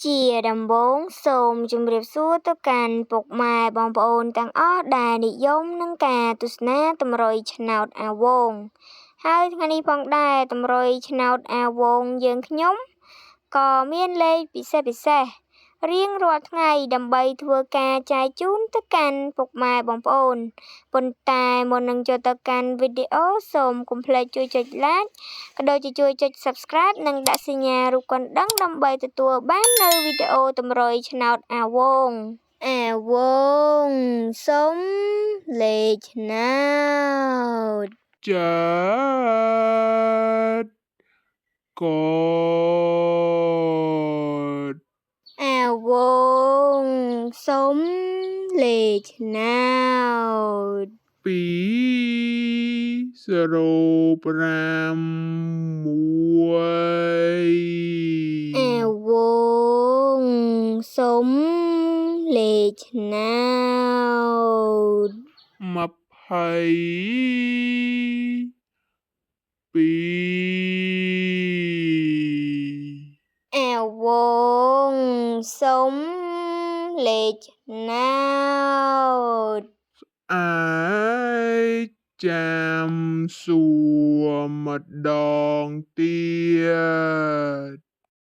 ជាដំបូងសូមជម្រាបសួរទៅកាន់ពុកម៉ែបងប្អូនទាំងអស់ដែលនិយមនឹងការទស្សនាតម្រុយឆ្នោតអាវងហើយថ្ងៃនេះផងដែរតម្រុយឆ្នោតអាវងយើងខ្ញុំក៏មានលេខពិសេសរៀងរាល់ថ្ងៃដើម្បីធ្វើការចែកជូនទៅកាន់ពុកម៉ែបងប្អូនប៉ុន្តែមុននឹងចូលទៅកាន់វីដេអូសូមកុំភ្លេចជួយចុច like ក៏ដូចជាជួយចុច Subscribe និងដាក់សញ្ញារូបកណ្ដឹងដើម្បីទទួលបាននូវវីដេអូតម្រុយឆ្នោតអាវងសុំលេខឆ្នោតចាត់កតអាវងសុំលេខឆ្នោត205អាវងសុំលេខឆ្នោត22អាវងសុំលេខឆ្នោតអាចចាំសួរម្ដងទៀត